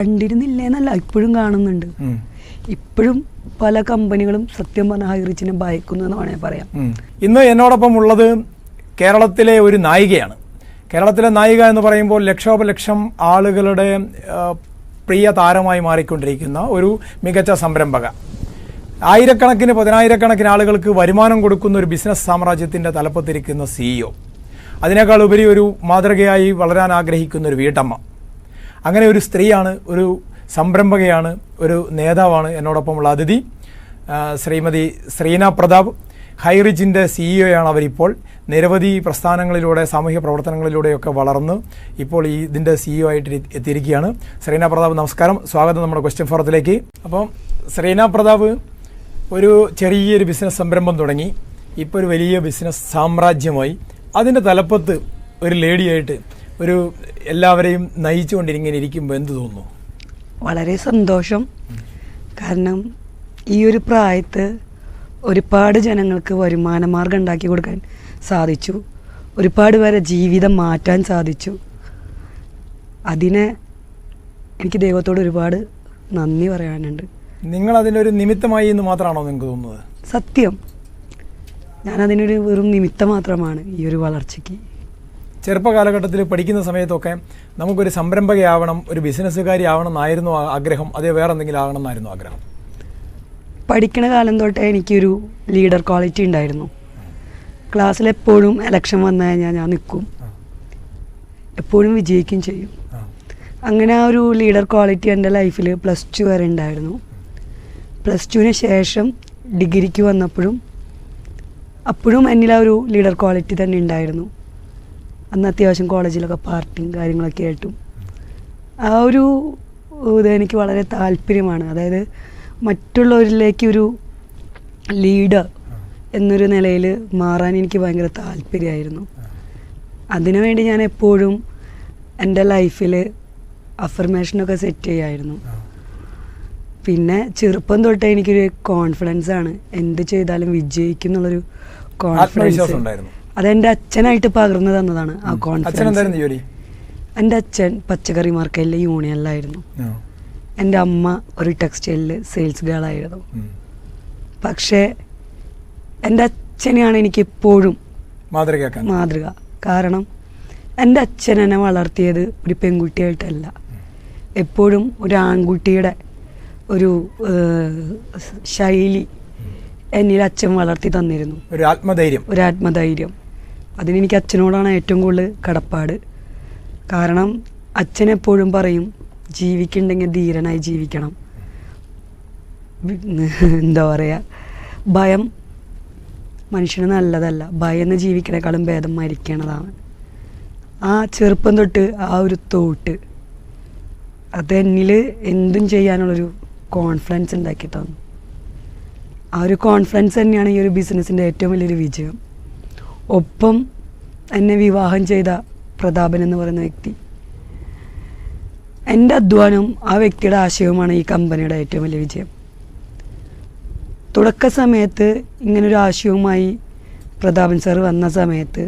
കണ്ടിരുന്നില്ലേന്നല്ല, ഇപ്പോഴും കാണുന്നുണ്ട്. ഇപ്പോഴും പല കമ്പനികളും സത്യം പറഞ്ഞ ഹൈറിച്ചിനെ ഭയക്കുന്നു എന്ന് വേണമെങ്കിൽ പറയാം. ഇന്ന് എന്നോടൊപ്പം ഉള്ളത് കേരളത്തിലെ ഒരു നായികയാണ്. കേരളത്തിലെ നായിക എന്ന് പറയുമ്പോൾ ലക്ഷോപലക്ഷം ആളുകളുടെ പ്രിയ താരമായി മാറിക്കൊണ്ടിരിക്കുന്ന ഒരു മികച്ച സംരംഭക. ആയിരക്കണക്കിന് പതിനായിരക്കണക്കിന് ആളുകൾക്ക് വരുമാനം കൊടുക്കുന്ന ഒരു ബിസിനസ് സാമ്രാജ്യത്തിൻ്റെ തലപ്പത്തിരിക്കുന്ന CEO. അതിനേക്കാൾ ഉപരി ഒരു മാതൃകയായി വളരാൻ ആഗ്രഹിക്കുന്ന ഒരു വീട്ടമ്മ. അങ്ങനെ ഒരു സ്ത്രീയാണ്, ഒരു സംരംഭകയാണ്, ഒരു നേതാവാണ് എന്നോടൊപ്പമുള്ള അതിഥി ശ്രീമതി ശ്രീന പ്രതാപ്. ഹൈറിച്ചിൻ്റെ CEO അവരിപ്പോൾ. നിരവധി പ്രസ്ഥാനങ്ങളിലൂടെ സാമൂഹ്യ പ്രവർത്തനങ്ങളിലൂടെയൊക്കെ വളർന്ന് ഇപ്പോൾ ഇതിൻ്റെ CEO ആയിട്ട് എത്തിയിരിക്കുകയാണ്. ശ്രീന പ്രതാപ്, നമസ്കാരം, സ്വാഗതം നമ്മുടെ ക്വസ്റ്റ്യൻ ഫോറത്തിലേക്ക്. അപ്പം ശ്രീന പ്രതാപ് ഒരു ചെറിയൊരു ബിസിനസ് സംരംഭം തുടങ്ങി, ഇപ്പോൾ ഒരു വലിയ ബിസിനസ് സാമ്രാജ്യമായി. അതിൻ്റെ തലപ്പത്ത് ഒരു ലേഡിയായിട്ട് ഒരു എല്ലാവരെയും നയിച്ചുകൊണ്ടിങ്ങനെ ഇരിക്കുമ്പോൾ എന്ത് തോന്നുന്നു? വളരെ സന്തോഷം. കാരണം ഈ ഒരു പ്രായത്ത് ഒരുപാട് ജനങ്ങൾക്ക് വരുമാന മാർഗം ഉണ്ടാക്കി കൊടുക്കാൻ സാധിച്ചു. ഒരുപാട് പേരെ ജീവിതം മാറ്റാൻ സാധിച്ചു. അതിനെ എനിക്ക് ദൈവത്തോട് ഒരുപാട് നന്ദി പറയാനുണ്ട്. നിങ്ങൾ അതിനൊരു നിമിത്തമായി എന്ന് മാത്രമാണോ നിങ്ങൾക്ക് തോന്നുന്നത്? സത്യം, ഞാനതിനൊരു വെറും നിമിത്തം മാത്രമാണ് ഈ ഒരു വളർച്ചയ്ക്ക്. ചെറുപ്പകാലഘട്ടത്തിൽ പഠിക്കുന്ന സമയത്തൊക്കെ നമുക്കൊരു സംരംഭകയാവണം, ഒരു ബിസിനസ്സുകാരി ആവണം എന്നായിരുന്നു ആഗ്രഹം, അതേ വേറെ എന്തെങ്കിലും ആകണം എന്നായിരുന്നു ആഗ്രഹം? പഠിക്കണ കാലം തൊട്ടേ എനിക്കൊരു ലീഡർ ക്വാളിറ്റി ഉണ്ടായിരുന്നു. ക്ലാസ്സിലെപ്പോഴും ഇലക്ഷൻ വന്നു കഴിഞ്ഞാൽ ഞാൻ നിൽക്കും, എപ്പോഴും വിജയിക്കുകയും ചെയ്യും. അങ്ങനെ ആ ഒരു ലീഡർ ക്വാളിറ്റി എൻ്റെ ലൈഫിൽ +2 വരെ ഉണ്ടായിരുന്നു. +2ന് ശേഷം ഡിഗ്രിക്ക് വന്നപ്പോഴും അപ്പോഴും എന്നിൽ ആ ഒരു ലീഡർ ക്വാളിറ്റി തന്നെ ഉണ്ടായിരുന്നു. അന്ന് അത്യാവശ്യം കോളേജിലൊക്കെ പാർട്ടിയും കാര്യങ്ങളൊക്കെ ആയിട്ടും ആ ഒരു ഇത് എനിക്ക് വളരെ താല്പര്യമാണ്. അതായത് മറ്റുള്ളവരിലേക്ക് ഒരു ലീഡർ എന്നൊരു നിലയിൽ മാറാൻ എനിക്ക് ഭയങ്കര താല്പര്യമായിരുന്നു. അതിനുവേണ്ടി ഞാൻ എപ്പോഴും എൻ്റെ ലൈഫിൽ അഫർമേഷനൊക്കെ സെറ്റ് ചെയ്യായിരുന്നു. പിന്നെ ചെറുപ്പം തൊട്ടേ എനിക്കൊരു കോൺഫിഡൻസ് ആണ്, എന്ത് ചെയ്താലും വിജയിക്കും എന്നുള്ളൊരു കോൺഫിഡൻസ്. അതെൻ്റെ അച്ഛനായിട്ട് പകർന്നു തന്നതാണ് ആ കോൺഫിഡൻസ്. എൻ്റെ അച്ഛൻ പച്ചക്കറി മാർക്കറ്റിലെ യൂണിയനിലായിരുന്നു. എൻ്റെ അമ്മ ഒരു ടെക്സ്റ്റൈലിൽ സെയിൽസ് ഗേളായിരുന്നു. പക്ഷേ എൻ്റെ അച്ഛനെയാണ് എനിക്കെപ്പോഴും മാതൃക. കാരണം എൻ്റെ അച്ഛൻ എന്നെ വളർത്തിയത് ഒരു പെൺകുട്ടിയായിട്ടല്ല, എപ്പോഴും ഒരു ആൺകുട്ടിയുടെ ഒരു ശൈലി എന്നിൽ അച്ഛൻ വളർത്തി തന്നിരുന്നു. ഒരു ആത്മധൈര്യം. അതിനെനിക്ക് അച്ഛനോടാണ് ഏറ്റവും കൂടുതൽ കടപ്പാട്. കാരണം അച്ഛനെപ്പോഴും പറയും, ജീവിക്കണ്ടെങ്കിൽ ധീരനായി ജീവിക്കണം. എന്താ പറയുക, ഭയം മനുഷ്യന് നല്ലതല്ല, ഭയന്ന് ജീവിക്കണേക്കാളും ഭേദം മരിക്കണതാണ്. ആ ചെറുപ്പം തൊട്ട് ആ ഒരു തോട്ട് അതെന്നിൽ എന്തും ചെയ്യാനുള്ളൊരു കോൺഫിഡൻസ് ഉണ്ടാക്കി തന്നു. ആ ഒരു കോൺഫിഡൻസ് തന്നെയാണ് ഈ ഒരു ബിസിനസ്സിൻ്റെ ഏറ്റവും വലിയൊരു വിജയം. ഒപ്പം എന്നെ വിവാഹം ചെയ്ത പ്രതാപൻ എന്ന് പറയുന്ന വ്യക്തി, എൻ്റെ അധ്വാനവും ആ വ്യക്തിയുടെ ആശയവുമാണ് ഈ കമ്പനിയുടെ ഏറ്റവും വലിയ വിജയം. തുടക്ക സമയത്ത് ഇങ്ങനൊരു ആശയവുമായി പ്രതാപൻ സാർ വന്ന സമയത്ത്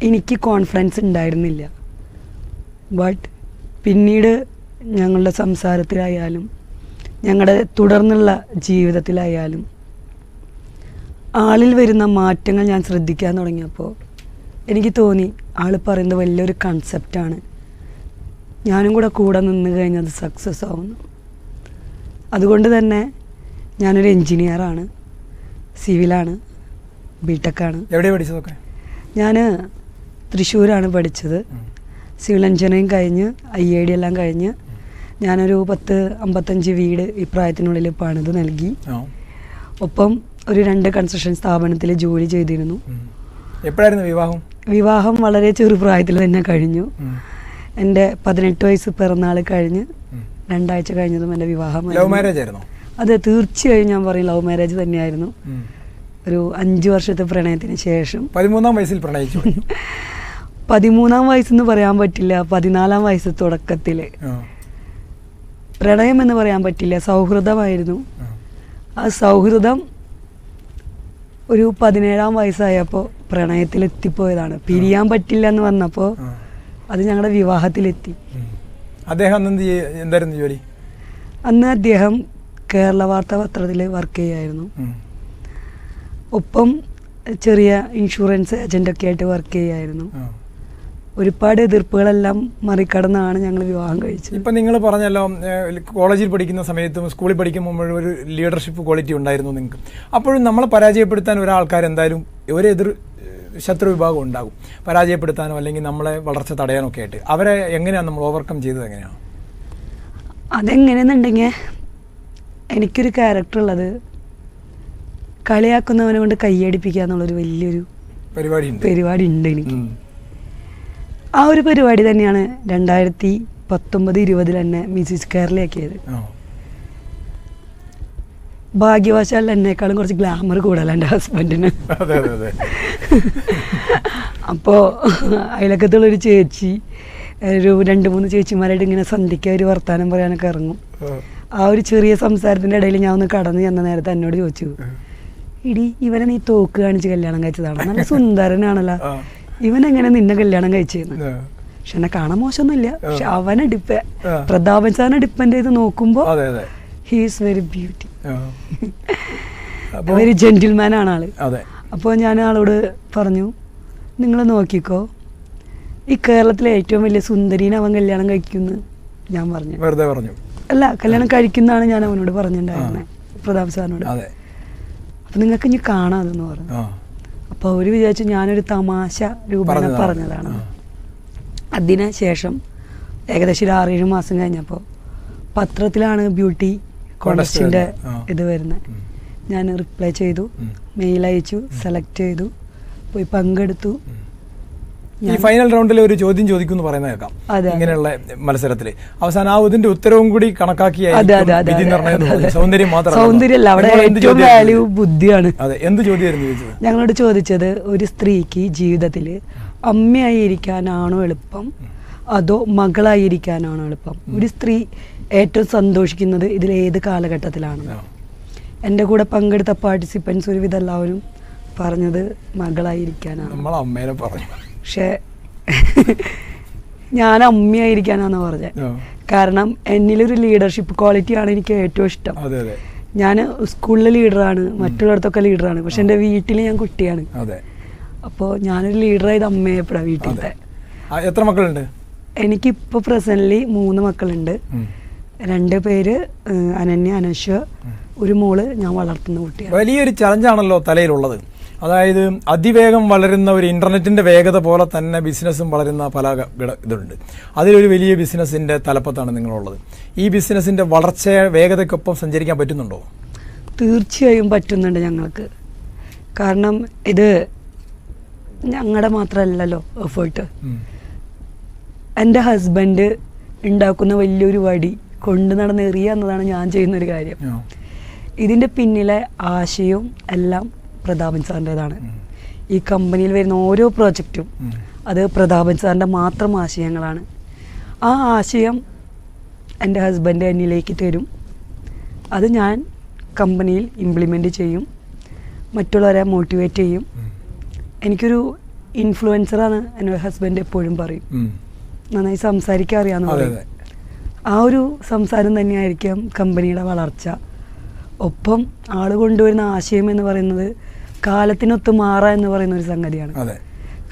എനിക്ക് കോൺഫിഡൻസ് ഉണ്ടായിരുന്നില്ല. ബട്ട് പിന്നീട് ഞങ്ങളുടെ സംസാരത്തിലായാലും ഞങ്ങളുടെ തുടർന്നുള്ള ജീവിതത്തിലായാലും ആളിൽ വരുന്ന മാറ്റങ്ങൾ ഞാൻ ശ്രദ്ധിക്കാൻ തുടങ്ങിയപ്പോൾ എനിക്ക് തോന്നി ആൾ പറയുന്നത് വലിയൊരു കൺസെപ്റ്റാണ്, ഞാനും കൂടെ നിന്ന് കഴിഞ്ഞാൽ അത് സക്സസ് ആവുന്നു. അതുകൊണ്ട് തന്നെ ഞാനൊരു എൻജിനീയറാണ്, സിവിലാണ്, ബിടെക്കാണ്. എവിടെ പഠിച്ചതൊക്കെ? ഞാൻ തൃശ്ശൂരാണ് പഠിച്ചത്. സിവിൽ എഞ്ചിനീയറിംഗ് കഴിഞ്ഞ് IID എല്ലാം കഴിഞ്ഞ് ഞാനൊരു 10-55 വീട് ഈ പ്രായത്തിനുള്ളിൽ പണിത് നൽകി. ഒപ്പം ഒരു 2 കൺസ്ട്രക്ഷൻ സ്ഥാപനത്തിൽ ജോലി ചെയ്തിരുന്നു. എപ്പോഴായിരുന്നു വിവാഹം? വളരെ ചെറുപ്രായത്തിൽ തന്നെ കഴിഞ്ഞു. എൻ്റെ 18 വയസ്സ് പിറന്നാൾ കഴിഞ്ഞ് 2 ആഴ്ച കഴിഞ്ഞതും എൻ്റെ വിവാഹം. ലവ് മാരേജ് ആയിരുന്നോ? അതെ, തീർച്ചയായും ഞാൻ പറയും ലവ് മാരേജ് തന്നെയായിരുന്നു. ഒരു 5 വർഷത്തെ പ്രണയത്തിന് ശേഷം 13-ാം വയസ്സിൽ പ്രണയിച്ചു. 13-ാം വയസ്സെന്ന് പറയാൻ പറ്റില്ല, 14-ാം വയസ്സ് തുടക്കത്തിൽ. പ്രണയം എന്ന് പറയാൻ പറ്റില്ല, സൗഹൃദമായിരുന്നു. ആ സൗഹൃദം ഒരു 17-ാം വയസ്സായപ്പോൾ പ്രണയത്തിലെത്തിപ്പോയതാണ്. പിരിയാൻ പറ്റില്ല എന്ന് വന്നപ്പോൾ അത് ഞങ്ങളുടെ വിവാഹത്തിലെത്തി. അദ്ദേഹം അന്ന് എന്തായിരുന്നു ജോലി? അന്ന് അദ്ദേഹം കേരള വാർത്താ പത്രത്തിൽ വർക്ക് ചെയ്യായിരുന്നു. ഒപ്പം ചെറിയ ഇൻഷുറൻസ് ഏജൻ്റൊക്കെ ആയിട്ട് വർക്ക് ചെയ്യായിരുന്നു. ഒരുപാട് എതിർപ്പുകളെല്ലാം മറികടന്നാണ് ഞങ്ങൾ വിവാഹം കഴിച്ചത്. ഇപ്പം നിങ്ങൾ പറഞ്ഞല്ലോ കോളേജിൽ പഠിക്കുന്ന സമയത്തും സ്കൂളിൽ പഠിക്കുമ്പോൾ ഒരു ലീഡർഷിപ്പ് ക്വാളിറ്റി ഉണ്ടായിരുന്നു നിങ്ങൾക്ക്. അപ്പോഴും നമ്മളെ പരാജയപ്പെടുത്താൻ ഒരാൾക്കാർ എന്തായാലും ഒരു ശത്രു വിഭാഗം ഉണ്ടാകും, പരാജയപ്പെടുത്താനോ അല്ലെങ്കിൽ നമ്മളെ വളർച്ച തടയാനോ ഒക്കെ ആയിട്ട്. അവരെ എങ്ങനെയാണ് നമ്മൾ ഓവർകം ചെയ്തത്? എങ്ങനെയാണ് അതെങ്ങനെയെന്നുണ്ടെങ്കിൽ എനിക്കൊരു ക്യാരക്ടർ ഉള്ളത് കളിയാക്കുന്നവനെ കൊണ്ട് കൈയടിപ്പിക്കുക എന്നുള്ളൊരു വലിയൊരു പരിപാടി ഉണ്ട് എനിക്ക്. ആ ഒരു പരിപാടി തന്നെയാണ് 2019-20 തന്നെ മിസ്സിസ് കേരളയാക്കിയത്. ഭാഗ്യവശാൽ എന്നെക്കാളും കുറച്ച് ഗ്ലാമർ കൂടുതലാണ് എൻ്റെ ഹസ്ബൻഡിന്. അപ്പോൾ അയലക്കത്തുള്ളൊരു ചേച്ചി ഒരു 2-3 ചേച്ചിമാരായിട്ട് ഇങ്ങനെ സന്ധ്യയ്ക്ക് ഒരു വർത്താനം പറയാനൊക്കെ ഇറങ്ങും. ആ ഒരു ചെറിയ സംസാരത്തിൻ്റെ ഇടയിൽ ഞാൻ ഒന്ന് കടന്ന് ചെന്ന നേരത്തെ എന്നോട് ചോദിച്ചു, ഇടി ഇവനെ നീ തോക്ക് കാണിച്ച് കല്യാണം കഴിച്ചതാണ്, നല്ല സുന്ദരനാണല്ലോ, ഇവനെങ്ങനെ നിന്നെ കല്യാണം കഴിച്ചെന്ന്. പക്ഷെ എന്നെ കാണാൻ മോശമൊന്നുമില്ല, പക്ഷെ അവനെ പ്രതാപൻ സാറിനെ ഡിപ്പെൻഡ് ചെയ്ത് നോക്കുമ്പോൾ he is very beauty, very gentleman ആണ് ആള്. അപ്പോൾ ഞാൻ ആളോട് പറഞ്ഞു, നിങ്ങൾ നോക്കിക്കോ, ഈ കേരളത്തിലെ ഏറ്റവും വലിയ സുന്ദരീനെ അവൻ കല്യാണം കഴിക്കുമെന്ന് ഞാൻ പറഞ്ഞു. വെറുതെ പറഞ്ഞു അല്ല, കല്യാണം കഴിക്കുന്നതാണ് ഞാൻ അവനോട് പറഞ്ഞിട്ടുണ്ടായിരുന്നത്, പ്രതാപ് സാറിനോട്. അപ്പൊ നിങ്ങൾക്ക് ഇനി കാണാതെന്ന് പറഞ്ഞു. അപ്പൊ അവര് വിചാരിച്ചു ഞാനൊരു തമാശ രൂപേണ പറഞ്ഞതാണ്. അതിന് ശേഷം ഏകദേശം ഒരു 6-7 മാസം കഴിഞ്ഞപ്പോൾ പത്രത്തിലാണ് ബ്യൂട്ടി കോൺടെസ്റ്റിന്റെ ഇത് വരുന്നത്. ഞാൻ റിപ്ലൈ ചെയ്തു, മെയിൽ അയച്ചു, സെലക്ട് ചെയ്തു, പോയി പങ്കെടുത്തു. ഈ ഫൈനൽ റൗണ്ടിൽ ഒരു ചോദ്യം ചോദിക്കുമെന്ന് പറയുന്നത് കേൾക്കാം ഇങ്ങനെയുള്ള മത്സരത്തിൽ. അവസാനം ആ ഇതിന്റെ ഉത്തരവും കൂടി കണക്കാക്കി സൗന്ദര്യമല്ല, അവിടെ ഏറ്റവും വാല്യൂ ബുദ്ധിയാണ്. എന്ത് ചോദ്യമായിരുന്നു ചോദിച്ചത്? ഞങ്ങളോട് ചോദിച്ചത്, ഒരു സ്ത്രീക്ക് ജീവിതത്തിൽ അമ്മയായിരിക്കാനാണോ എളുപ്പം അതോ മകളായിരിക്കാനാണോ എളുപ്പം? ഒരു സ്ത്രീ ഏറ്റവും സന്തോഷിക്കുന്നത് ഇതിൽ ഏത് കാലഘട്ടത്തിലാണ്? എൻ്റെ കൂടെ പങ്കെടുത്ത പാർട്ടിസിപ്പൻസ് ഒരുവിധം എല്ലാവരും പറഞ്ഞത് മകളായിരിക്കാനാണ്. പക്ഷെ ഞാൻ അമ്മയായിരിക്കാനാണ് പറഞ്ഞത്. കാരണം എന്നിലൊരു ലീഡർഷിപ്പ് ക്വാളിറ്റിയാണ് എനിക്ക് ഏറ്റവും ഇഷ്ടം. ഞാൻ സ്കൂളിലെ ലീഡറാണ്, മറ്റുള്ളിടത്തൊക്കെ ലീഡറാണ്, പക്ഷെ എൻ്റെ വീട്ടിൽ ഞാൻ കുട്ടിയാണ്. അപ്പോൾ ഞാനൊരു ലീഡറായത് അമ്മയെപ്പോഴാണ് വീട്ടിലത്തെ. എത്ര മക്കളുണ്ട്? എനിക്കിപ്പോൾ പ്രസന്റ്ലി 3 മക്കളുണ്ട്. 2 പേര് അനന്യ, അനശ്വ, ഒരു മോള് ഞാൻ വളർത്തുന്ന കുട്ടിയാണ്. വലിയൊരു ചലഞ്ചാണല്ലോ തലയിലുള്ളത്. അതായത് അതിവേഗം വളരുന്ന ഒരു ഇന്റർനെറ്റിന്റെ വേഗത പോലെ തന്നെ ബിസിനസ്സും വളരുന്ന പല ഇതുണ്ട്. അതിലൊരു വലിയ ബിസിനസ്സിന്റെ തലപ്പത്താണ് നിങ്ങളുള്ളത്. ഈ ബിസിനസ്സിന്റെ വളർച്ച വേഗതയ്ക്കൊപ്പം സഞ്ചരിക്കാൻ പറ്റുന്നുണ്ടോ? തീർച്ചയായും പറ്റുന്നുണ്ട് ഞങ്ങൾക്ക്. കാരണം ഇത് ഞങ്ങളുടെ മാത്രമല്ലല്ലോ എഫേർട്ട്. എൻ്റെ ഹസ്ബൻഡ് ഉണ്ടാക്കുന്ന വലിയൊരു വടി കൊണ്ട് നടന്ന് എറിയുക എന്നതാണ് ഞാൻ ചെയ്യുന്നൊരു കാര്യം. ഇതിൻ്റെ പിന്നിലെ ആശയവും എല്ലാം പ്രതാപൻ സാറിൻ്റെതാണ്. ഈ കമ്പനിയിൽ വരുന്ന ഓരോ പ്രോജക്റ്റും അത് പ്രതാപൻ സാറിൻ്റെ മാത്രം ആശയങ്ങളാണ്. ആ ആശയം എൻ്റെ ഹസ്ബൻഡ് എന്നിലേക്ക് തരും, അത് ഞാൻ കമ്പനിയിൽ ഇംപ്ലിമെൻ്റ് ചെയ്യും, മറ്റുള്ളവരെ മോട്ടിവേറ്റ് ചെയ്യും. എനിക്കൊരു ഇൻഫ്ലുവൻസറാണ് എൻ്റെ ഹസ്ബൻഡ് എപ്പോഴും പറയും. നന്നായി സംസാരിക്കാൻ അറിയാമെന്ന് പറയും. ആ ഒരു സംസാരം തന്നെയായിരിക്കും കമ്പനിയുടെ വളർച്ച. ഒപ്പം ആൾ കൊണ്ടുവരുന്ന ആശയം എന്ന് പറയുന്നത് കാലത്തിനൊത്ത് മാറുക എന്ന് പറയുന്ന ഒരു സംഗതിയാണ്.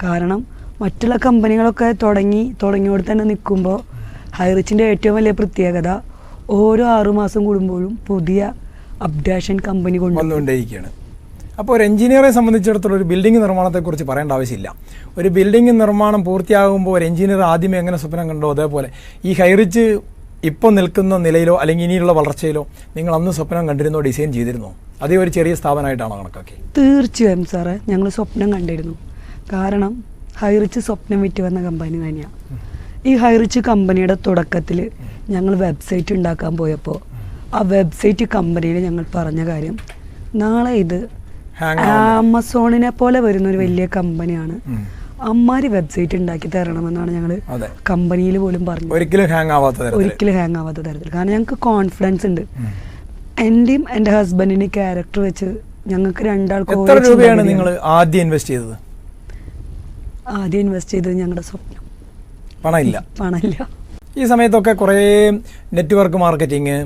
കാരണം മറ്റുള്ള കമ്പനികളൊക്കെ തുടങ്ങിയോട് തന്നെ നിൽക്കുമ്പോൾ ഹൈറിച്ചിൻ്റെ ഏറ്റവും വലിയ പ്രത്യേകത ഓരോ 6 മാസം കൂടുമ്പോഴും പുതിയ അപ്ഡേഷൻ കമ്പനി കൊണ്ടുവന്നുകൊണ്ടേയിരിക്കുകയാണ്. അപ്പോൾ ഒരു എഞ്ചിനീയറെ സംബന്ധിച്ചിടത്തോളം ഒരു ബിൽഡിംഗ് നിർമ്മാണത്തെക്കുറിച്ച് പറയേണ്ട ആവശ്യമില്ല. ഒരു ബിൽഡിംഗ് നിർമ്മാണം പൂർത്തിയാകുമ്പോൾ ഒരു എഞ്ചിനീയർ ആദ്യമേ എങ്ങനെ സ്വപ്നം കണ്ടോ അതേപോലെ ഈ ഹൈറിച്ച് ഇപ്പോൾ നിൽക്കുന്ന നിലയിലോ അല്ലെങ്കിൽ ഇനിയുള്ള വളർച്ചയിലോ നിങ്ങൾ അന്ന് സ്വപ്നം കണ്ടിരുന്നോ, ഡിസൈൻ ചെയ്തിരുന്നോ? അതേ ഒരു ചെറിയ സ്ഥാപനമായിട്ടാണോ കണക്കാക്കി? തീർച്ചയായും സാറേ, ഞങ്ങൾ സ്വപ്നം കണ്ടിരുന്നു. കാരണം ഹൈറിച്ച് സ്വപ്നം വിറ്റ് വന്ന കമ്പനി തന്നെയാണ്. ഈ ഹൈറിച്ച് കമ്പനിയുടെ തുടക്കത്തിൽ ഞങ്ങൾ വെബ്സൈറ്റ് ഉണ്ടാക്കാൻ പോയപ്പോൾ ആ വെബ്സൈറ്റ് കമ്പനിയിൽ ഞങ്ങൾ പറഞ്ഞ കാര്യം, നാളെ ഇത് ആമസോണിനെ പോലെ വരുന്നൊരു വലിയ കമ്പനിയാണ്, അമ്മാരി വെബ്സൈറ്റ് ഉണ്ടാക്കി തരണമെന്നാണ് ഞങ്ങൾ കമ്പനിയിൽ പോലും പറഞ്ഞത്. ഒരിക്കലും ഹാങ് ആവാത്ത തരത്തിൽ. കാരണം ഞങ്ങൾക്ക് കോൺഫിഡൻസ് ഉണ്ട്. എന്റെയും എൻ്റെ ഹസ്ബൻഡിന്റെ ക്യാരക്ടർ വെച്ച് ഞങ്ങൾക്ക് രണ്ടാൾക്കും. എത്ര രൂപയാണ് നിങ്ങൾ ആദ്യം ഇൻവെസ്റ്റ് ചെയ്തത്? ആദ്യം ഇൻവെസ്റ്റ് ചെയ്തത് ഞങ്ങളുടെ സ്വപ്നം. പണമില്ല. ഈ സമയത്തൊക്കെ കുറേ നെറ്റ്വർക്ക് മാർക്കറ്റിംഗ്,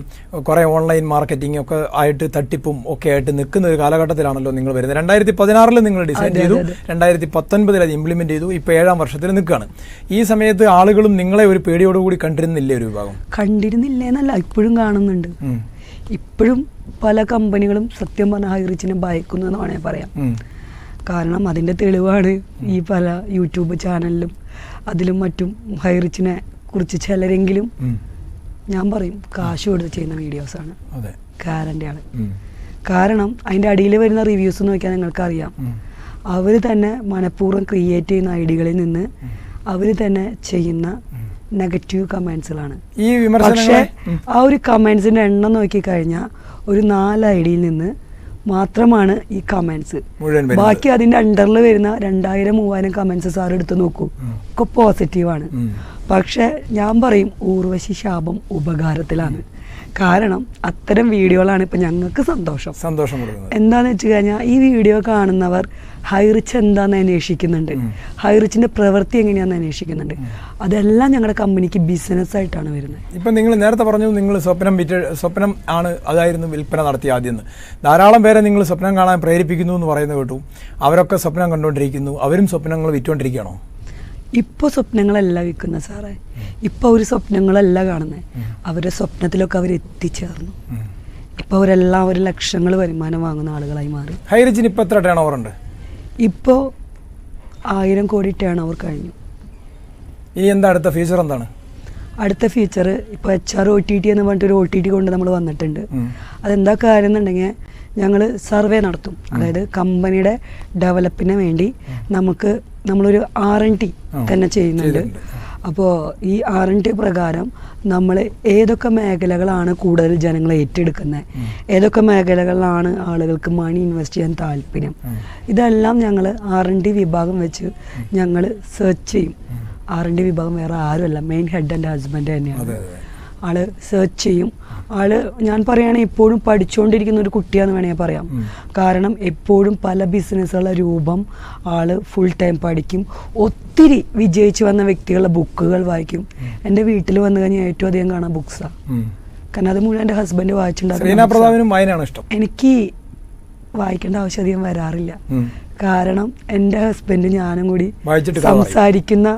കുറേ ഓൺലൈൻ മാർക്കറ്റിംഗ് ഒക്കെ ആയിട്ട് തട്ടിപ്പും ഒക്കെ ആയിട്ട് നിൽക്കുന്ന ഒരു കാലഘട്ടത്തിലാണല്ലോ നിങ്ങൾ വരുന്നത്. 2016 നിങ്ങൾ ഡിസൈൻ ചെയ്തു, 2019 അത് ഇംപ്ലിമെന്റ് ചെയ്തു, ഇപ്പോൾ 7ാം വർഷത്തിൽ നിൽക്കുകയാണ്. ഈ സമയത്ത് ആളുകളും നിങ്ങളെ ഒരു പേടിയോടുകൂടി കണ്ടിരുന്നില്ലേ ഒരു വിഭാഗം? കണ്ടിരുന്നില്ലേന്നല്ല, ഇപ്പോഴും കാണുന്നുണ്ട്. ഇപ്പോഴും പല കമ്പനികളും സത്യം പറഞ്ഞ ഹൈറിച്ചിനെ ഭയക്കുന്നു എന്ന് വേണമെങ്കിൽ പറയാം. കാരണം അതിൻ്റെ തെളിവാണ് ഈ പല യൂട്യൂബ് ചാനലിലും അതിലും മറ്റും ഹൈറിച്ചിനെ കുറിച്ച് ചിലരെങ്കിലും ഞാൻ പറയും കാശ് കൊടുത്ത് ചെയ്യുന്ന വീഡിയോസാണ്, ഗ്യാരണ്ടിയാണ്. കാരണം അതിൻ്റെ അടിയിൽ വരുന്ന റിവ്യൂസ് നോക്കിയാൽ നിങ്ങൾക്കറിയാം, അവർ തന്നെ മനഃപൂർവ്വം ക്രിയേറ്റ് ചെയ്യുന്ന ഐഡികളിൽ നിന്ന് അവർ തന്നെ ചെയ്യുന്ന നെഗറ്റീവ് കമൻസുകളാണ്. പക്ഷേ ആ ഒരു കമൻസിൻ്റെ എണ്ണം നോക്കിക്കഴിഞ്ഞാൽ ഒരു 4 ഐഡിയിൽ നിന്ന് മാത്രമാണ് ഈ കമൻസ്. ബാക്കി അതിൻ്റെ അണ്ടറിൽ വരുന്ന 2000-3000 കമൻസ് സാർ എടുത്ത് നോക്കൂ, ഒക്കെ പോസിറ്റീവാണ്. പക്ഷെ ഞാൻ പറയും ഊർവശി ശാപം ഉപകാരത്തിലാണ്. കാരണം അത്തരം വീഡിയോകളാണ് ഇപ്പം ഞങ്ങൾക്ക് സന്തോഷം. എന്താന്ന് വെച്ച് കഴിഞ്ഞാൽ ഈ വീഡിയോ കാണുന്നവർ ഹൈറിച്ച് എന്താണെന്ന് അന്വേഷിക്കുന്നുണ്ട്, ഹൈറിച്ചിൻ്റെ പ്രവൃത്തി എങ്ങനെയാണെന്ന് അന്വേഷിക്കുന്നുണ്ട്. അതെല്ലാം ഞങ്ങളുടെ കമ്പനിക്ക് ബിസിനസ് ആയിട്ടാണ് വരുന്നത്. ഇപ്പം നിങ്ങൾ നേരത്തെ പറഞ്ഞു നിങ്ങൾ സ്വപ്നം ആണ് അതായിരുന്നു വിൽപ്പന നടത്തിയ ആദ്യം. ധാരാളം പേരെ നിങ്ങൾ സ്വപ്നം കാണാൻ പ്രേരിപ്പിക്കുന്നു എന്ന് പറയുന്നത് കേട്ടു. അവരൊക്കെ സ്വപ്നം കണ്ടുകൊണ്ടിരിക്കുന്നു, അവരും സ്വപ്നങ്ങൾ വിറ്റുകൊണ്ടിരിക്കുകയാണോ? ഇപ്പോൾ സ്വപ്നങ്ങളല്ല വിൽക്കുന്ന സാറേ, ഇപ്പോൾ അവർ സ്വപ്നങ്ങളല്ല കാണുന്നത്, അവരുടെ സ്വപ്നത്തിലൊക്കെ അവർ എത്തിച്ചേർന്നു. ഇപ്പോൾ അവരെല്ലാം ഒരു ലക്ഷങ്ങൾ വരുമാനം വാങ്ങുന്ന ആളുകളായി മാറി. ഹൈറിച്ചിന് ഇപ്പോൾ എത്ര ടേൺ ഓവർ ഉണ്ട്? ഇപ്പോൾ 1000 കോടി ടേൺ ഓവർ കഴിഞ്ഞു. ഇനി എന്താ അടുത്ത ഫീച്ചർ? എന്താണ് അടുത്ത ഫീച്ചർ? ഇപ്പോൾ HR OTT എന്ന് പറഞ്ഞിട്ടൊരു OTT കൊണ്ട് നമ്മൾ വന്നിട്ടുണ്ട്. അതെന്താ കാര്യം എന്നുണ്ടെങ്കിൽ ഞങ്ങൾ സർവേ നടത്തും. അതായത് കമ്പനിയുടെ ഡെവലപ്പിന് വേണ്ടി നമ്മളൊരു R&D തന്നെ ചെയ്യുന്നുണ്ട്. അപ്പോൾ ഈ R&D പ്രകാരം നമ്മൾ ഏതൊക്കെ മേഖലകളാണ് കൂടുതൽ ജനങ്ങൾ ഏറ്റെടുക്കുന്നത്, ഏതൊക്കെ മേഖലകളിലാണ് ആളുകൾക്ക് മണി ഇൻവെസ്റ്റ് ചെയ്യാൻ താല്പര്യം, ഇതെല്ലാം ഞങ്ങൾ R&D വിഭാഗം വെച്ച് ഞങ്ങൾ സെർച്ച് ചെയ്യും. R&D വിഭാഗം വേറെ ആരുമല്ല, മെയിൻ ഹെഡ് എൻ്റെ ഹസ്ബൻഡ് തന്നെയാണ്. ആള് സെർച്ച് ചെയ്യും. ആള് ഞാൻ പറയുകയാണെങ്കിൽ ഇപ്പോഴും പഠിച്ചുകൊണ്ടിരിക്കുന്ന ഒരു കുട്ടിയാന്ന് വേണമെങ്കിൽ പറയാം. കാരണം എപ്പോഴും പല ബിസിനസ്സുകളുടെ രൂപം ആള് ഫുൾ ടൈം പഠിക്കും. ഒത്തിരി വിജയിച്ചു വന്ന വ്യക്തികളുടെ ബുക്കുകൾ വായിക്കും. എൻ്റെ വീട്ടിൽ വന്നു കഴിഞ്ഞാൽ ഏറ്റവും അധികം കാണാൻ ബുക്സാണ്. കാരണം അത് മുഴുവൻ എൻ്റെ ഹസ്ബൻഡ് വായിച്ചിട്ടുണ്ടാകും. എനിക്ക് വായിക്കേണ്ട ആവശ്യം അധികം വരാറില്ല. കാരണം എൻ്റെ ഹസ്ബൻഡ് ഞാനും കൂടി സംസാരിക്കുന്ന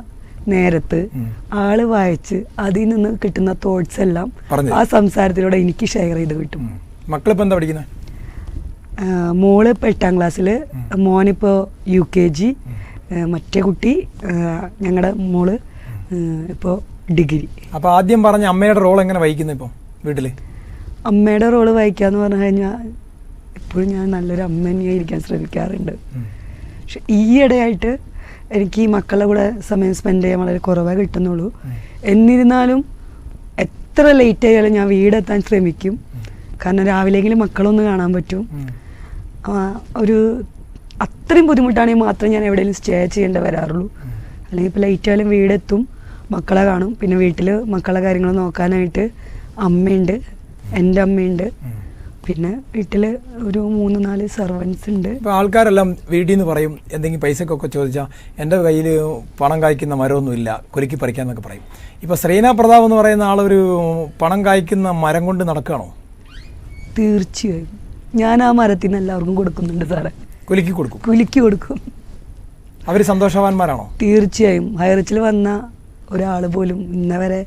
നേരത്ത് ആള് വായിച്ച് അതിൽ നിന്ന് കിട്ടുന്ന തോട്ട്സ് എല്ലാം ആ സംസാരത്തിലൂടെ എനിക്ക് ഷെയർ ചെയ്ത് കിട്ടും. മക്കളിപ്പോ എന്താ പഠിക്കുന്നത്? മോള് ഇപ്പോൾ 8ാം ക്ലാസ്സില്, മോനിപ്പോൾ UKG, മറ്റേ കുട്ടി ഞങ്ങളുടെ മോള് ഇപ്പോൾ ഡിഗ്രി. അപ്പോൾ ആദ്യം പറഞ്ഞ അമ്മയുടെ റോൾ എങ്ങനെ വഹിക്കുന്നു ഇപ്പോൾ വീട്ടില്? അമ്മയുടെ റോള് വഹിക്കാന്ന് പറഞ്ഞു കഴിഞ്ഞാൽ ഇപ്പോഴും ഞാൻ നല്ലൊരു അമ്മ തന്നെയായിരിക്കാൻ ശ്രമിക്കാറുണ്ട്. പക്ഷെ ഈയിടെയായിട്ട് എനിക്ക് ഈ മക്കളുടെ കൂടെ സമയം സ്പെൻഡ് ചെയ്യാൻ വളരെ കുറവേ കിട്ടുന്നുള്ളൂ. എന്നിരുന്നാലും എത്ര ലേറ്റ് ആയാലും ഞാൻ വീടെത്താൻ ശ്രമിക്കും. കാരണം രാവിലെയെങ്കിലും മക്കളൊന്ന് കാണാൻ പറ്റും. ഒരു അത്രയും ബുദ്ധിമുട്ടാണെങ്കിൽ മാത്രമേ ഞാൻ എവിടെയെങ്കിലും സ്റ്റേ ചെയ്യേണ്ടി വരാറുള്ളൂ. അല്ലെങ്കിൽ ഇപ്പോൾ ലേറ്റ് ആയാലും വീടെത്തും, മക്കളെ കാണും. പിന്നെ വീട്ടിൽ മക്കളെ കാര്യങ്ങൾ നോക്കാനായിട്ട് അമ്മയുണ്ട്, എൻ്റെ അമ്മയുണ്ട്. പിന്നെ വീട്ടിൽ ഒരു 3-4 സർവൻസ് ഉണ്ട്. ഇപ്പോൾ ആൾക്കാരെല്ലാം വീട്ടിൽ നിന്ന് പറയും, എന്തെങ്കിലും പൈസക്കൊക്കെ ചോദിച്ചാൽ എൻ്റെ കയ്യിൽ പണം കായ്ക്കുന്ന മരമൊന്നുമില്ല, കുലുക്കി പറിക്കാന്നൊക്കെ പറയും. ഇപ്പോൾ ശ്രീനാ പ്രതാപ് എന്ന് പറയുന്ന ആളൊരു പണം കായ്ക്കുന്ന മരം കൊണ്ട് നടക്കുകയാണോ? തീർച്ചയായും ഞാൻ ആ മരത്തിൽ നിന്ന് എല്ലാവർക്കും കൊടുക്കുന്നുണ്ട് സാറേ. കുലുക്കി കൊടുക്കും. അവർ സന്തോഷവാന്മാരാണോ? തീർച്ചയായും. ഹൈറിച്ചിൽ വന്ന ഒരാൾ പോലും ഇന്നവരെ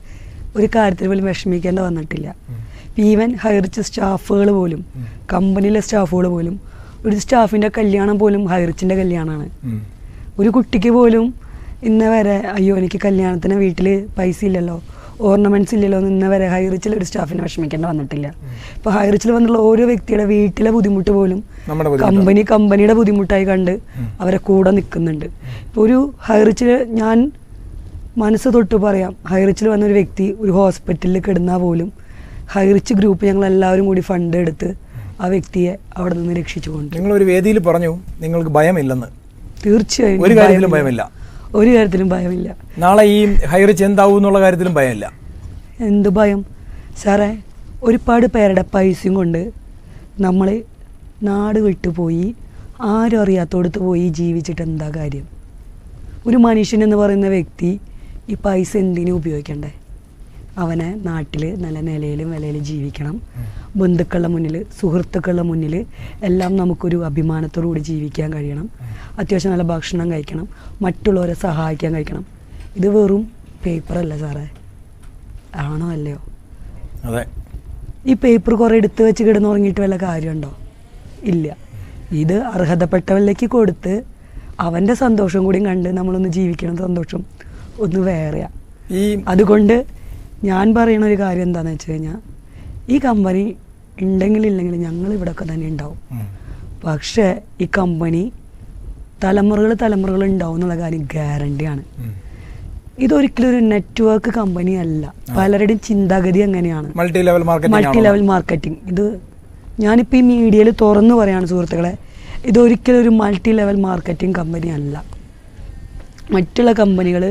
ഒരു കാര്യത്തിൽ പോലും വിഷമിക്കേണ്ട വന്നിട്ടില്ല. ഈവൻ ഹൈറിച്ച് സ്റ്റാഫുകൾ പോലും, കമ്പനിയിലെ സ്റ്റാഫുകൾ പോലും, ഒരു സ്റ്റാഫിൻ്റെ കല്യാണം പോലും ഹൈറിച്ചിൻ്റെ കല്യാണമാണ്. ഒരു കുട്ടിക്ക് പോലും ഇന്ന് വരെ അയ്യോ എനിക്ക് കല്യാണത്തിന് വീട്ടിൽ പൈസ ഇല്ലല്ലോ, ഓർണമെന്റ്സ് ഇല്ലല്ലോ എന്ന് ഇന്ന് വരെ ഹൈറിച്ചിൽ ഒരു സ്റ്റാഫിനെ വിഷമിക്കേണ്ട വന്നിട്ടില്ല. ഇപ്പോൾ ഹൈറിച്ചിൽ വന്നുള്ള ഓരോ വ്യക്തിയുടെ വീട്ടിലെ ബുദ്ധിമുട്ട് പോലും കമ്പനിയുടെ ബുദ്ധിമുട്ടായി കണ്ട് അവരെ കൂടെ നിൽക്കുന്നുണ്ട്. ഇപ്പോൾ ഒരു ഹൈറിച്ചിൽ ഞാൻ മനസ്സ് തൊട്ട് പറയാം, ഹൈറിച്ചിൽ വന്നൊരു വ്യക്തി ഒരു ഹോസ്പിറ്റലിൽ കിടന്നാൽ പോലും ഹൈറിച്ച് ഗ്രൂപ്പ് ഞങ്ങൾ എല്ലാവരും കൂടി ഫണ്ട് എടുത്ത് ആ വ്യക്തിയെ അവിടെ നിന്ന് രക്ഷിച്ചുകൊണ്ട്. നിങ്ങളൊരു വേദിയിൽ പറഞ്ഞു നിങ്ങൾക്ക് ഭയമില്ലെന്ന്. തീർച്ചയായും ഒരു കാര്യത്തിലും ഭയമില്ല. ഒരു കാര്യത്തിലും ഭയമില്ല. നാളെ ഈ ഹൈറിച്ച് എന്താവും എന്നുള്ള കാര്യത്തിലും ഭയമില്ല. എന്ത് ഭയം സാറേ? ഒരുപാട് പേരുടെ പൈസയും കൊണ്ട് നമ്മൾ നാട് വിട്ടുപോയി ആരും അറിയാത്തോടത്ത് പോയി ജീവിച്ചിട്ട് എന്താ കാര്യം? ഒരു മനുഷ്യൻ എന്ന് പറയുന്ന വ്യക്തി ഈ പൈസ എന്തിനും ഉപയോഗിക്കണ്ടേ? അവനെ നാട്ടിൽ നല്ല നിലയിലും വിലയിലും ജീവിക്കണം. ബന്ധുക്കളുടെ മുന്നിൽ, സുഹൃത്തുക്കളുടെ മുന്നിൽ എല്ലാം നമുക്കൊരു അഭിമാനത്തോടുകൂടി ജീവിക്കാൻ കഴിയണം. അത്യാവശ്യം നല്ല ഭക്ഷണം കഴിക്കണം, മറ്റുള്ളവരെ സഹായിക്കാൻ കഴിക്കണം. ഇത് വെറും പേപ്പറല്ല സാറേ. ആണോ അല്ലയോ? അതെ. ഈ പേപ്പർ കുറേ എടുത്ത് വെച്ച് കിടന്നുറങ്ങിയിട്ട് വല്ല കാര്യമുണ്ടോ? ഇല്ല. ഇത് അർഹതപ്പെട്ടവരിലേക്ക് കൊടുത്ത് അവൻ്റെ സന്തോഷം കൂടി കണ്ട് നമ്മളൊന്ന് ജീവിക്കണം. സന്തോഷം ഒന്ന് വേറെയാ. അതുകൊണ്ട് ഞാൻ പറയുന്ന ഒരു കാര്യം എന്താണെന്ന് വെച്ച് കഴിഞ്ഞാൽ, ഈ കമ്പനി ഉണ്ടെങ്കിൽ ഇല്ലെങ്കിൽ ഞങ്ങൾ ഇവിടെയൊക്കെ തന്നെ ഉണ്ടാവും. പക്ഷേ ഈ കമ്പനി തലമുറകൾ ഉണ്ടാവും എന്നുള്ള കാര്യം ഗ്യാരണ്ടിയാണ്. ഇതൊരിക്കലും ഒരു നെറ്റ്വർക്ക് കമ്പനി അല്ല. പലരുടെയും ചിന്താഗതി എങ്ങനെയാണ്, മൾട്ടി ലെവൽ മാർക്കറ്റിംഗ്. ഇത് ഞാനിപ്പോൾ ഈ മീഡിയയിൽ തുറന്നു പറയാണ് സുഹൃത്തുക്കളെ, ഇതൊരിക്കലും ഒരു മൾട്ടി ലെവൽ മാർക്കറ്റിംഗ് കമ്പനി അല്ല. മറ്റുള്ള കമ്പനികൾ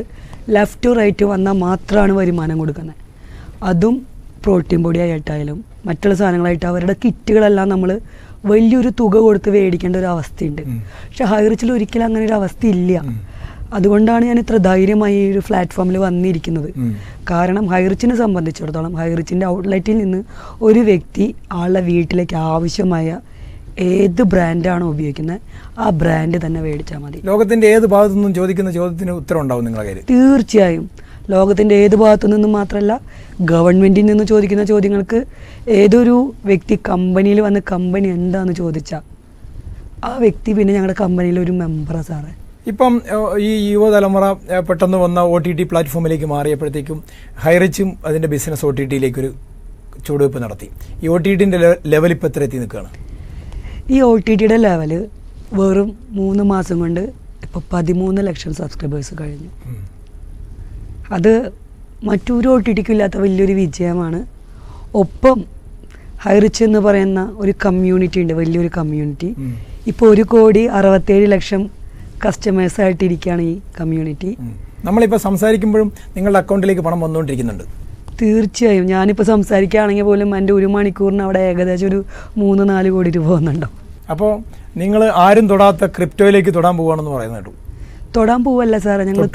ലെഫ്റ്റ് ടു റൈറ്റ് വന്നാൽ മാത്രമാണ് വരുമാനം കൊടുക്കുന്നത്. അതും പ്രോട്ടീൻ പൊടി ആയിട്ടായാലും മറ്റുള്ള സാധനങ്ങളായിട്ട് അവരുടെ കിറ്റുകളെല്ലാം നമ്മൾ വലിയൊരു തുക കൊടുത്ത് മേടിക്കേണ്ട ഒരു അവസ്ഥയുണ്ട്. പക്ഷെ ഹൈറിച്ചിൽ ഒരിക്കലും അങ്ങനെ ഒരു അവസ്ഥ ഇല്ല. അതുകൊണ്ടാണ് ഞാൻ ഇത്ര ധൈര്യമായി ഈ ഒരു പ്ലാറ്റ്ഫോമിൽ വന്നിരിക്കുന്നത്. കാരണം ഹൈറിച്ചിനെ സംബന്ധിച്ചിടത്തോളം ഹൈറിച്ചിൻ്റെ ഔട്ട്ലെറ്റിൽ നിന്ന് ഒരു വ്യക്തി ആളുടെ വീട്ടിലേക്ക് ആവശ്യമായ ഏത് ബ്രാൻഡാണോ ഉപയോഗിക്കുന്നത് ആ ബ്രാൻഡ് തന്നെ മേടിച്ചാൽ മതി. ലോകത്തിന്റെ ഏത് ഭാഗത്തു നിന്നും ചോദിക്കുന്ന ചോദ്യത്തിന് ഉത്തരം ഉണ്ടാവും നിങ്ങളുടെ കയ്യിൽ. തീർച്ചയായും ലോകത്തിൻ്റെ ഏത് ഭാഗത്തു നിന്നും മാത്രമല്ല, ഗവൺമെൻറ്റിൽ നിന്ന് ചോദിക്കുന്ന ചോദ്യങ്ങൾക്ക് ഏതൊരു വ്യക്തി കമ്പനിയിൽ വന്ന് കമ്പനി എന്താണെന്ന് ചോദിച്ചാൽ ആ വ്യക്തി പിന്നെ ഞങ്ങളുടെ കമ്പനിയിലെ ഒരു മെമ്പറാണ് സാറേ. ഇപ്പം ഈ യുവതലമുറ പെട്ടെന്ന് വന്ന OTT പ്ലാറ്റ്ഫോമിലേക്ക് മാറിയപ്പോഴത്തേക്കും ഹൈറിച്ചും അതിൻ്റെ ബിസിനസ് OTTയിലേക്കൊരു ചുവടുവയ്പ് നടത്തി. ഈ OTTൻ്റെ ലെവൽ ഇപ്പോൾ എത്ര എത്തി നിൽക്കുകയാണ്? ഈ OTTയുടെ ലെവല് വെറും 3 മാസം കൊണ്ട് ഇപ്പോൾ 13 ലക്ഷം സബ്സ്ക്രൈബേഴ്സ് കഴിഞ്ഞു. അത് മറ്റൊരു OTTക്കും ഇല്ലാത്ത വലിയൊരു വിജയമാണ്. ഒപ്പം ഹൈറിച്ച് എന്ന് പറയുന്ന ഒരു കമ്മ്യൂണിറ്റി ഉണ്ട്, വലിയൊരു കമ്മ്യൂണിറ്റി. ഇപ്പോൾ 1,67,00,000 കസ്റ്റമേഴ്സായിട്ടിരിക്കുകയാണ് ഈ കമ്മ്യൂണിറ്റി. നമ്മളിപ്പോൾ സംസാരിക്കുമ്പോഴും നിങ്ങളുടെ അക്കൗണ്ടിലേക്ക് പണം വന്നുകൊണ്ടിരിക്കുന്നുണ്ട്. തീർച്ചയായും. ഞാനിപ്പോൾ സംസാരിക്കുകയാണെങ്കിൽ പോലും എൻ്റെ 1 മണിക്കൂറിന് അവിടെ ഏകദേശം ഒരു 3-4 കോടി രൂപ വന്നുണ്ടോ. അപ്പോൾ നിങ്ങൾ ആരും തൊടാത്ത ക്രിപ്റ്റോയിലേക്ക് തൊടാൻ പോവുകയാണെന്ന് പറയുന്നത് കേട്ടു. തൊടാൻ പോവല്ല സാറേ, ഞങ്ങൾ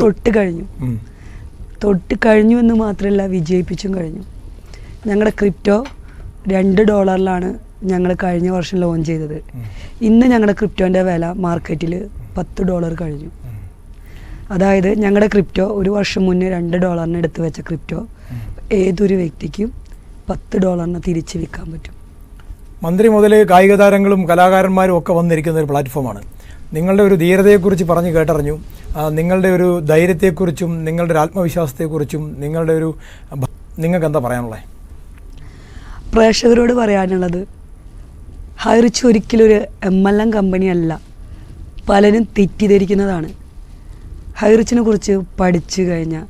തൊട്ട് കഴിഞ്ഞു എന്ന് മാത്രമല്ല വിജയിപ്പിച്ചും കഴിഞ്ഞു. ഞങ്ങളുടെ ക്രിപ്റ്റോ $2 ഞങ്ങൾ കഴിഞ്ഞ വർഷം ലോഞ്ച് ചെയ്തത്. ഇന്ന് ഞങ്ങളുടെ ക്രിപ്റ്റോൻ്റെ വില മാർക്കറ്റിൽ $10 കഴിഞ്ഞു. അതായത് ഞങ്ങളുടെ ക്രിപ്റ്റോ ഒരു വർഷം മുന്നേ $2 എടുത്ത് വെച്ച ക്രിപ്റ്റോ ഏതൊരു വ്യക്തിക്കും $10 തിരിച്ച് വിൽക്കാൻ പറ്റും. മന്ത്രി മുതൽ കായിക താരങ്ങളും കലാകാരന്മാരും ഒക്കെ വന്നിരിക്കുന്ന ഒരു പ്ലാറ്റ്ഫോമാണ്. നിങ്ങളുടെ ഒരു ധീരതയെക്കുറിച്ച് പറഞ്ഞ് കേട്ടറിഞ്ഞു. നിങ്ങളുടെ ഒരു ധൈര്യത്തെക്കുറിച്ചും നിങ്ങളുടെ ഒരു ആത്മവിശ്വാസത്തെക്കുറിച്ചും നിങ്ങൾക്ക് എന്താ പറയാനുള്ളത്? പ്രേക്ഷകരോട് പറയാനുള്ളത്, ഹൈറിച്ച് ഒരിക്കലും ഒരു MLM കമ്പനിയല്ല. പലരും തെറ്റിദ്ധരിക്കുന്നതാണ്. ഹൈറിച്ചിനെ കുറിച്ച് പഠിച്ചു കഴിഞ്ഞാൽ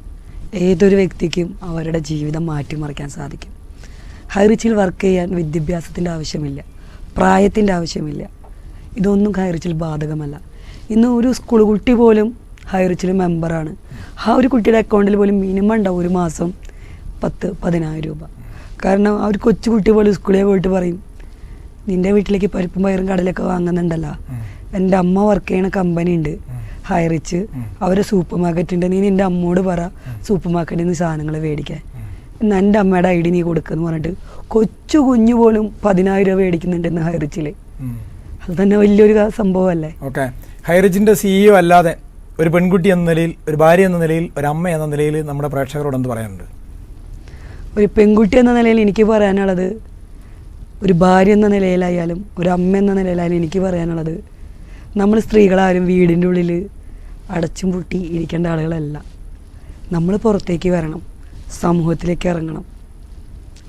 ഏതൊരു വ്യക്തിക്കും അവരുടെ ജീവിതം മാറ്റിമറിക്കാൻ സാധിക്കും. ഹൈറിച്ചിൽ വർക്ക് ചെയ്യാൻ വിദ്യാഭ്യാസത്തിൻ്റെ ആവശ്യമില്ല, പ്രായത്തിൻ്റെ ആവശ്യമില്ല. ഇതൊന്നും ഹൈറിച്ചിൽ ബാധകമല്ല. ഇന്ന് ഒരു സ്കൂൾ കുട്ടി പോലും ഹൈറിച്ചിൽ മെമ്പറാണ്. ആ ഒരു കുട്ടിയുടെ അക്കൗണ്ടിൽ പോലും മിനിമം ഉണ്ടാവും ഒരു മാസം 10,000-10,000 രൂപ. കാരണം ആ ഒരു കൊച്ചു കുട്ടി പോലും സ്കൂളിൽ പോയിട്ട് പറയും, നിൻ്റെ വീട്ടിലേക്ക് പരിപ്പും പയറും കടലൊക്കെ വാങ്ങുന്നുണ്ടല്ലോ, എൻ്റെ അമ്മ വർക്ക് ചെയ്യുന്ന കമ്പനി ഉണ്ട് ഹൈറിച്ച്, അവരെ സൂപ്പർ മാർക്കറ്റ് ഉണ്ട്, നീ നിൻ്റെ അമ്മോട് പറ സൂപ്പർ മാർക്കറ്റിൽ നിന്ന് സാധനങ്ങൾ മേടിക്കാൻ, എന്നാൽ എൻ്റെ അമ്മയുടെ ID നീ കൊടുക്കുമെന്ന് പറഞ്ഞിട്ട് കൊച്ചു കുഞ്ഞു പോലും 10,000 രൂപ മേടിക്കുന്നുണ്ടെന്ന് ഹൈറിച്ചിൽ. അത് തന്നെ വലിയൊരു സംഭവമല്ലേ. ഓക്കെ, ഹൈറിച്ചിൻ്റെ CEO അല്ലാതെ ഒരു പെൺകുട്ടി എന്ന നിലയിൽ, ഒരു ഭാര്യ എന്ന നിലയിൽ, ഒരു അമ്മ എന്ന നിലയിൽ നമ്മുടെ പ്രേക്ഷകരോട് എന്ത് പറയാനുണ്ട്? ഒരു പെൺകുട്ടി എന്ന നിലയിൽ എനിക്ക് പറയാനുള്ളത്, ഒരു ഭാര്യ എന്ന നിലയിലായാലും ഒരു അമ്മ എന്ന നിലയിലായാലും എനിക്ക് പറയാനുള്ളത്, നമ്മൾ സ്ത്രീകളാരും വീടിൻ്റെ ഉള്ളിൽ അടച്ചും പൂട്ടി ഇരിക്കേണ്ട ആളുകളല്ല. നമ്മൾ പുറത്തേക്ക് വരണം, സമൂഹത്തിലേക്ക് ഇറങ്ങണം,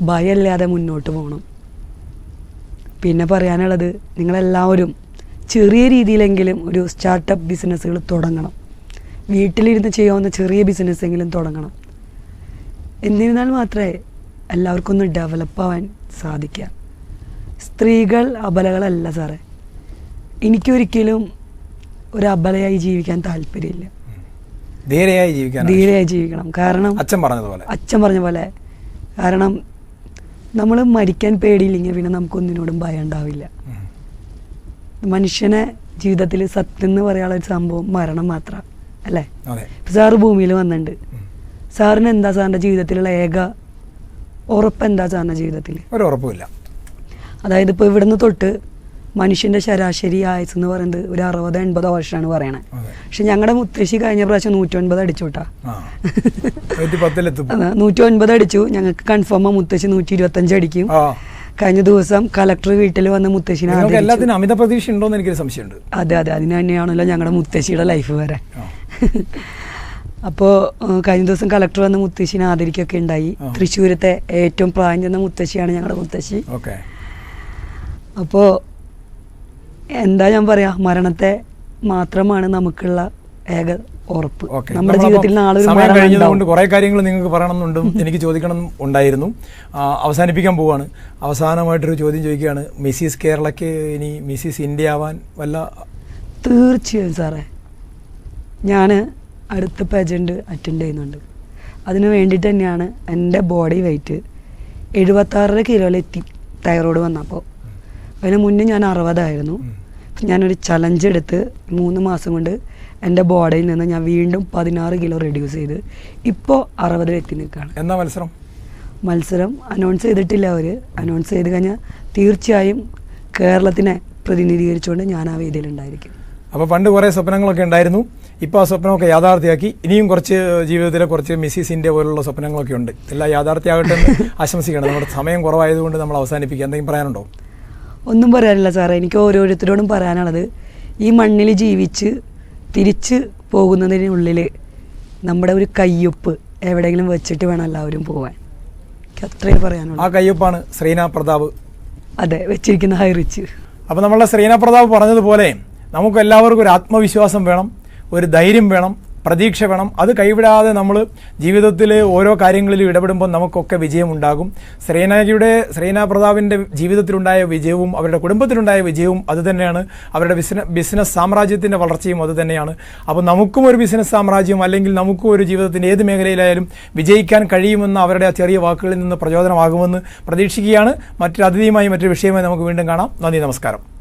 ഭയമില്ലാതെ മുന്നോട്ട് പോകണം. പിന്നെ പറയാനുള്ളത്, നിങ്ങളെല്ലാവരും ചെറിയ രീതിയിലെങ്കിലും ഒരു സ്റ്റാർട്ടപ്പ് ബിസിനസ്സുകൾ തുടങ്ങണം. വീട്ടിലിരുന്ന് ചെയ്യാവുന്ന ചെറിയ ബിസിനസ്സെങ്കിലും തുടങ്ങണം. എന്നിരുന്നാൽ മാത്രമേ എല്ലാവർക്കും ഒന്ന് ഡെവലപ്പാവാൻ സാധിക്കുക. സ്ത്രീകൾ അബലകളല്ല സാറേ. എനിക്കൊരിക്കലും ഒരു അബലയായി ജീവിക്കാൻ താല്പര്യമില്ല. ധീരയായി ജീവിക്കണം. കാരണം അച്ഛൻ പറഞ്ഞ പോലെ കാരണം നമ്മൾ മരിക്കാൻ പേടിയില്ലെങ്കിൽ പിന്നെ നമുക്കൊന്നിനോടും ഭയം ഉണ്ടാവില്ല. മനുഷ്യനെ ജീവിതത്തിൽ സത്യം എന്ന് പറയാനുള്ള ഒരു സംഭവം മരണം മാത്രം അല്ലേ. സാറ് ഭൂമിയിൽ വന്നിട്ടുണ്ട്. സാറിന് എന്താ സാറിൻ്റെ ജീവിതത്തിലുള്ള ഏക ഉറപ്പ് എന്താ സാറിൻ്റെ ജീവിതത്തിൽ? ഒരു ഉറപ്പുമില്ല. അതായത് ഇപ്പോൾ ഇവിടുന്ന് തൊട്ട് മനുഷ്യൻ്റെ ശരാശരി ആയുസ് എന്ന് പറയുന്നത് ഒരു 60-80 വർഷമാണ് പറയണേ. പക്ഷെ ഞങ്ങളുടെ മുത്തശ്ശി കഴിഞ്ഞ പ്രാവശ്യം 109 അടിച്ചു കേട്ടാ. 109 അടിച്ചു. ഞങ്ങൾക്ക് കൺഫേം മുത്തശ്ശി 125 അടിക്കും. കഴിഞ്ഞ ദിവസം കളക്ടർ വീട്ടിൽ വന്ന് മുത്തശ്ശിനെ അമിത പ്രതീക്ഷ ഉണ്ടോന്ന് എനിക്കൊരു സംശയമുണ്ട്. അതെ, അതിന് തന്നെയാണല്ലോ ഞങ്ങളുടെ മുത്തശ്ശിയുടെ ലൈഫ് വരെ. അപ്പോൾ കഴിഞ്ഞ ദിവസം കളക്ടർ വന്ന് മുത്തശ്ശിനെ ആദരിക്കൊക്കെ ഉണ്ടായി. തൃശ്ശൂരത്തെ ഏറ്റവും പ്രായം ചെന്ന മുത്തശ്ശിയാണ് ഞങ്ങളുടെ മുത്തശ്ശി. അപ്പോൾ എന്താ ഞാൻ പറയാ, മരണത്തെ മാത്രമാണ് നമുക്കുള്ള ഏക ഉറപ്പ്. നമ്മുടെ ജീവിതത്തിൽ നാളെ കഴിഞ്ഞതുകൊണ്ട് കുറെ കാര്യങ്ങൾ നിങ്ങൾക്ക് പറയണമെന്നുണ്ടും എനിക്ക് ചോദിക്കണം ഉണ്ടായിരുന്നു. അവസാനിപ്പിക്കാൻ പോവാണ്. അവസാനമായിട്ടൊരു ചോദ്യം ചോദിക്കുകയാണ്. മിസ്സിസ് കേരളയ്ക്ക് ഇനി മിസ്സിസ് ഇന്ത്യ ആവാൻ വല്ല? തീർച്ചയായും സാറേ, ഞാൻ അടുത്ത പേജന്റ് അറ്റൻഡ് ചെയ്യുന്നുണ്ട്. അതിന് വേണ്ടിയിട്ട് തന്നെയാണ് എൻ്റെ ബോഡി വെയ്റ്റ് 76 കിലോയിലെത്തി തൈറോയ്ഡ് വന്നപ്പോൾ. അതിന് മുന്നേ ഞാൻ 60 ഞാനൊരു ചലഞ്ച് എടുത്ത് 3 മാസം കൊണ്ട് എൻ്റെ ബോഡിയിൽ നിന്ന് ഞാൻ വീണ്ടും 16 കിലോ റെഡ്യൂസ് ചെയ്ത് ഇപ്പോൾ 60 എത്തി നിൽക്കുകയാണ്. എന്നാ മത്സരം അനൗൺസ് ചെയ്തിട്ടില്ല. അവർ അനൗൺസ് ചെയ്ത് കഴിഞ്ഞാൽ തീർച്ചയായും കേരളത്തിനെ പ്രതിനിധീകരിച്ചുകൊണ്ട് ഞാൻ ആ വേദിയിലുണ്ടായിരിക്കും. അപ്പോൾ പണ്ട് കുറേ സ്വപ്നങ്ങളൊക്കെ ഉണ്ടായിരുന്നു. ഇപ്പോൾ ആ സ്വപ്നമൊക്കെ യാഥാർത്ഥ്യമാക്കി. ഇനിയും കുറച്ച് ജീവിതത്തിലെ കുറച്ച് മിസ്സിസ് ഇന്ത്യ പോലുള്ള സ്വപ്നങ്ങളൊക്കെ ഉണ്ട്. എല്ലാം യാഥാർത്ഥ്യമാകട്ടെ എന്ന് ആശംസിക്കണം. നമ്മുടെ സമയം കുറവായതുകൊണ്ട് നമ്മൾ അവസാനിപ്പിക്കുക. എന്തെങ്കിലും പറയാനുണ്ടോ? ഒന്നും പറയാനില്ല സാറേ. എനിക്ക് ഓരോരുത്തരോടും പറയാനുള്ളത്, ഈ മണ്ണിൽ ജീവിച്ച് തിരിച്ച് പോകുന്നതിനുള്ളിൽ നമ്മുടെ ഒരു കയ്യൊപ്പ് എവിടെയെങ്കിലും വെച്ചിട്ട് വേണം എല്ലാവരും പോകാൻ. എനിക്ക് അത്രയും പറയാനുള്ളൂ. ആ കയ്യൊപ്പാണ് ശ്രീനാ പ്രതാപ്. അതെ, വെച്ചിരിക്കുന്ന ഹൈറിച്ച്. അപ്പോൾ നമ്മളുടെ ശ്രീനാ പ്രതാപ് പറഞ്ഞതുപോലെ നമുക്ക് എല്ലാവർക്കും ഒരു ആത്മവിശ്വാസം വേണം, ഒരു ധൈര്യം വേണം, പ്രതീക്ഷ വേണം. അത് കൈവിടാതെ നമ്മൾ ജീവിതത്തിൽ ഓരോ കാര്യങ്ങളിലും ഇടപെടുമ്പോൾ നമുക്കൊക്കെ വിജയമുണ്ടാകും. ശ്രീനാ പ്രതാപിൻ്റെ ജീവിതത്തിലുണ്ടായ വിജയവും അവരുടെ കുടുംബത്തിലുണ്ടായ വിജയവും അതുതന്നെയാണ്. അവരുടെ ബിസിനസ് സാമ്രാജ്യത്തിൻ്റെ വളർച്ചയും അതുതന്നെയാണ്. അപ്പോൾ നമുക്കും ഒരു ബിസിനസ് സാമ്രാജ്യം അല്ലെങ്കിൽ നമുക്കും ഒരു ജീവിതത്തിൻ്റെ ഏത് മേഖലയിലായാലും വിജയിക്കാൻ കഴിയുമെന്ന് അവരുടെ ആ ചെറിയ വാക്കുകളിൽ നിന്ന് പ്രചോദനമാകുമെന്ന് പ്രതീക്ഷിക്കുകയാണ്. മറ്റൊരു അതിഥിയുമായി മറ്റൊരു വിഷയമായി നമുക്ക് വീണ്ടും കാണാം. നന്ദി, നമസ്കാരം.